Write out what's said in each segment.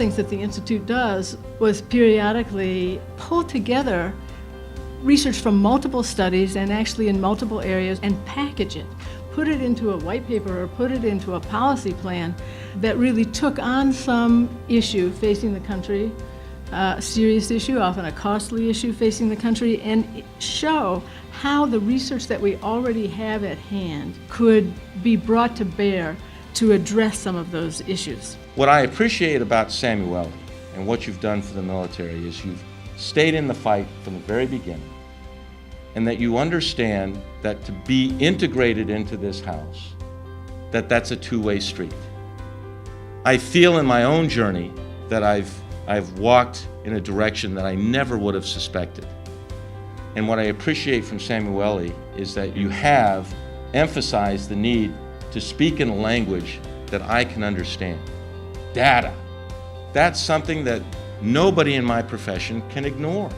things that the Institute does was periodically pull together research from multiple studies and actually in multiple areas and package it, put it into a white paper or put it into a policy plan that really took on some issue facing the country, a serious issue, often a costly issue facing the country, and show how the research that we already have at hand could be brought to bear to address some of those issues. What I appreciate about Samueli and what you've done for the military is you've stayed in the fight from the very beginning, and that you understand that to be integrated into this house, that's a two-way street. I feel in my own journey that I've walked in a direction that I never would have suspected. And what I appreciate from Samueli is that you have emphasized the need to speak in a language that I can understand. Data. That's something that nobody in my profession can ignore.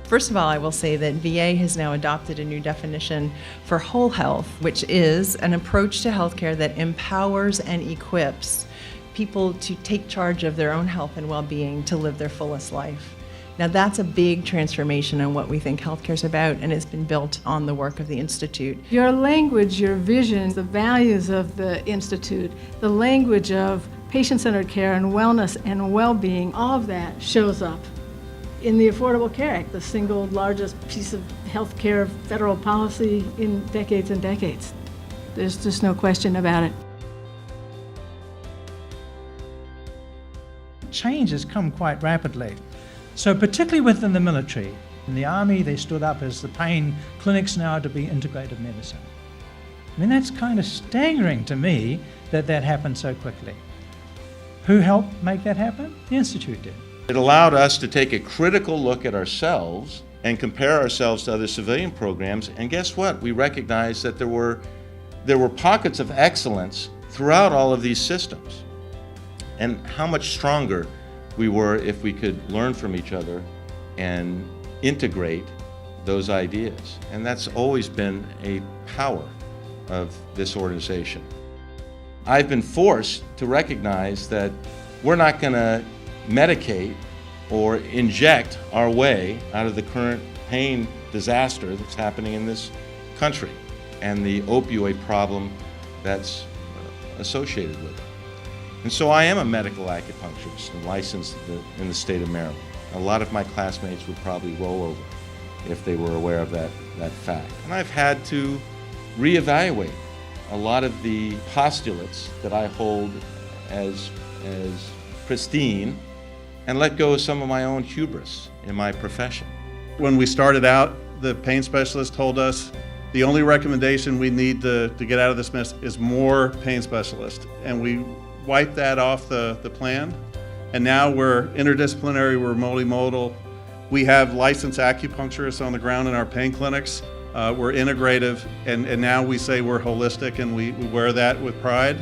First of all, I will say that VA has now adopted a new definition for whole health, which is an approach to healthcare that empowers and equips people to take charge of their own health and well-being to live their fullest life. Now that's a big transformation in what we think healthcare is about, and it's been built on the work of the Institute. Your language, your vision, the values of the Institute, the language of patient-centered care and wellness and well-being, all of that shows up in the Affordable Care Act, the single largest piece of healthcare federal policy in decades and decades. There's just no question about it. Change has come quite rapidly. So particularly within the military, in the Army they stood up as the pain clinics now to be integrative medicine. I mean, that's kind of staggering to me that that happened so quickly. Who helped make that happen? The Institute did. It allowed us to take a critical look at ourselves and compare ourselves to other civilian programs, and guess what? We recognized that there were pockets of excellence throughout all of these systems, and how much stronger we were if we could learn from each other and integrate those ideas. And that's always been a power of this organization. I've been forced to recognize that we're not going to medicate or inject our way out of the current pain disaster that's happening in this country and the opioid problem that's associated with it. And so I am a medical acupuncturist and licensed in the state of Maryland. A lot of my classmates would probably roll over if they were aware of that fact. And I've had to reevaluate a lot of the postulates that I hold as pristine and let go of some of my own hubris in my profession. When we started out, the pain specialist told us the only recommendation we need to get out of this mess is more pain specialists. And we wiped that off the plan. And now we're interdisciplinary, we're multimodal. We have licensed acupuncturists on the ground in our pain clinics. We're integrative, and now we say we're holistic, and we wear that with pride.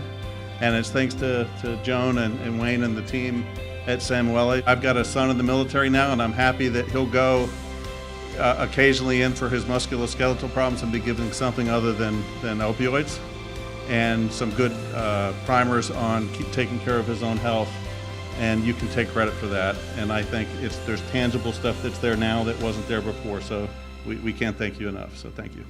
And it's thanks to Joan and Wayne and the team at Samueli. I've got a son in the military now, and I'm happy that he'll go occasionally in for his musculoskeletal problems and be given something other than opioids, and some good primers on taking care of his own health. And you can take credit for that. And I think there's tangible stuff that's there now that wasn't there before. So we can't thank you enough. So thank you.